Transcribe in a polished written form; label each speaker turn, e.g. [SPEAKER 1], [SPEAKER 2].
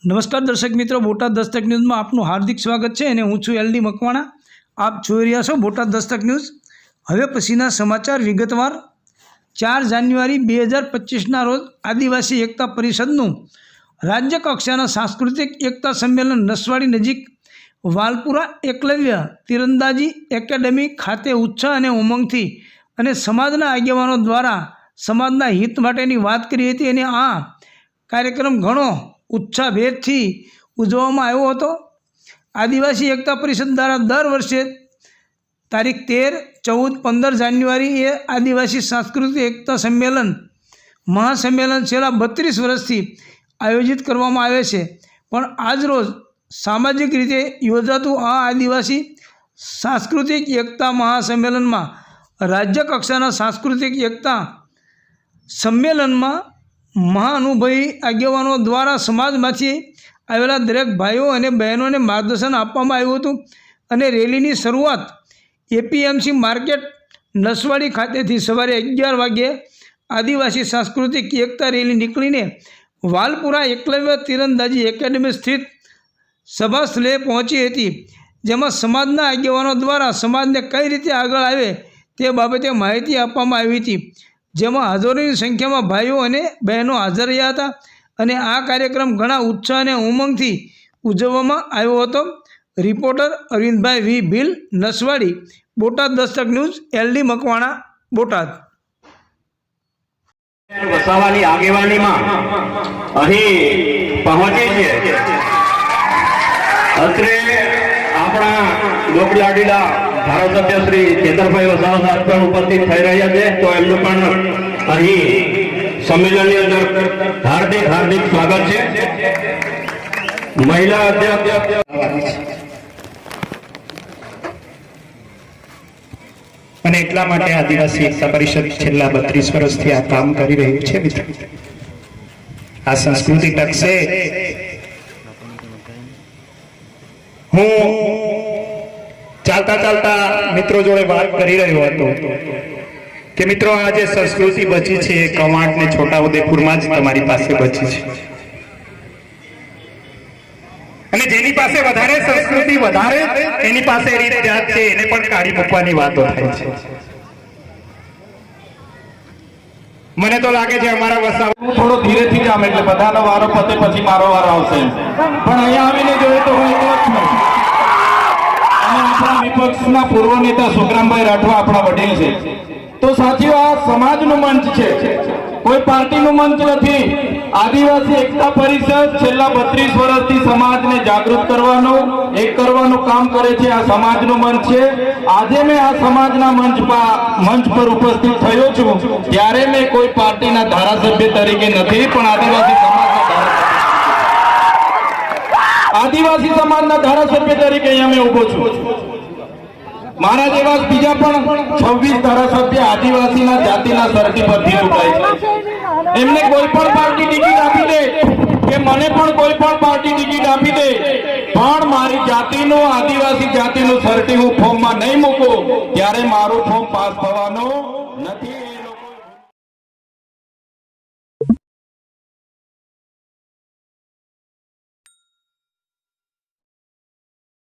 [SPEAKER 1] નમસ્કાર દર્શક મિત્રો, બોટાદ દસ્તક ન્યૂઝમાં આપનું હાર્દિક સ્વાગત છે અને હું છું એલડી મકવાણા। આપ જોઈ રહ્યા છો બોટાદ દસ્તક ન્યૂઝ। હવે પછીના સમાચાર વિગતવાર। 4 જાન્યુઆરી 2025ના રોજ આદિવાસી એકતા પરિષદનું રાજ્ય કક્ષાના સાંસ્કૃતિક એકતા સંમેલન નસવાડી નજીક વાલપુરા એકલવ્ય તીરંદાજી એકેડેમી ખાતે ઉત્સાહ અને ઉમંગથી અને સમાજના આગેવાનો દ્વારા સમાજના હિત માટેની વાત કરી હતી અને આ કાર્યક્રમ ઘણો ઉત્સાહભેરથી ઉજવવામાં આવ્યો હતો। આદિવાસી એકતા પરિષદ દ્વારા દર વર્ષે તારીખ 13, 14, 15 જાન્યુઆરી એ આદિવાસી સાંસ્કૃતિક એકતા સંમેલન મહાસંમેલન છેલ્લા 32 વર્ષથી આયોજિત કરવામાં આવે છે, પણ આજરોજ સામાજિક રીતે યોજાતું આ આદિવાસી સાંસ્કૃતિક એકતા મહાસંમેલનમાં રાજ્ય કક્ષાના સાંસ્કૃતિક એકતા સંમેલનમાં મહાનુભાવી આગેવાનો દ્વારા સમાજમાંથી આવેલા દરેક ભાઈઓ અને બહેનોને માર્ગદર્શન આપવામાં આવ્યું હતું અને રેલીની શરૂઆત એપીએમસી માર્કેટ નસવાડી ખાતેથી સવારે 11 વાગ્યે આદિવાસી સાંસ્કૃતિક એકતા રેલી નીકળીને વાલપુરા એકલવ્ય તીરંદાજી એકેડેમી સ્થિત સભા સ્થળે પહોંચી હતી, જેમાં સમાજના આગેવાનો દ્વારા સમાજને કઈ રીતે આગળ આવે તે બાબતે માહિતી આપવામાં આવી હતી, જેમાં હજારોની સંખ્યામાં ભાઈઓ અને બહેનો હાજર રહ્યા હતા અને આ કાર્યક્રમ ઘણા ઉત્સાહ અને ઉમંગથી ઉજવવામાં આવ્યો હતો। રિપોર્ટર અરવિંદભાઈ વી ભીલ, નસવાડી, બોટાદ દસ્તક ન્યૂઝ, એલડી મકવાણા, બોટાદ।
[SPEAKER 2] વસાવાની આગેવાનીમાં અહીં પહોંચી છે। અત્રે આપણા લોકલાડીલા ધારાસભ્ય શ્રી ચેતરભાઈ વસાવા સાહેબ પણ ઉપસ્થિત થઈ રહ્યા છે, તો એમનું પણ અહીં સંમેલનની અંદર હાર્દિક સ્વાગત છે। મહિલા અધ્યક્ષ
[SPEAKER 3] અને એટલા માટે આદિવાસી એકતા પરિષદ છેલ્લા 32 વર્ષથી આ કામ કરી રહ્યું છે। મિત્રો, આ સંસ્કૃતિ ટકશે। હું ચાલતા મિત્રો જોડે વાત કરી રહ્યો હતો કે મિત્રો, આ જે સંસ્કૃતિ બચી છે એ કવાંટ ને છોટાઉદેપુરમાં જ તમારી પાસે બચી છે, અને જેની પાસે વધારે સંસ્કૃતિ વધારે એની પાસે રીત જાત છે એને પણ કાઢી મૂકવાની વાતો થાય છે। મને તો લાગે છે અમારા વસાવા
[SPEAKER 4] થોડો ધીરેથી જામ એટલે બધાનો વારો પતે પછી મારો વારો આવશે, પણ અહીંયા આવીને જોઈએ તો હું એકલો જ છું અને આપણા વિપક્ષના પૂર્વ નેતા સુખરામભાઈ રાઠવા આપણા વડીલ છે। તો સાથીઓ, આ સમાજનું મંચ છે, કોઈ પાર્ટીનું મંચ નથી। આદિવાસી એકતા પરિષદ છેલ્લા 32 વર્ષથી સમાજને જાગૃત કરવાનું કરવાનું કામ કરે છે। આ સમાજનું મંચ છે। આજે મેં આ સમાજના મંચ પર ઉપસ્થિત થયો છું ત્યારે મેં કોઈ પાર્ટીના ધારાસભ્ય તરીકે નથી, પણ આદિવાસી સમાજના ધારાસભ્ય તરીકે અહીંયા મેં ઉભો છું। મારા જેવા બીજા પણ 26 ધારાસભ્ય આદિવાસીના જાતિના સરહદી પરથી ચૂંટાય છે। એમને કોઈ પણ પાર્ટી ટિકિટ આપી દે કે મને પણ કોઈ પણ પાર્ટી ટિકિટ આપી દે, પણ મારી જાતિનું આદિવાસી જાતિનું સરહદી હું ફોર્મમાં નહીં મૂકું ત્યારે મારું ફોર્મ પાસ થવાનું નથી।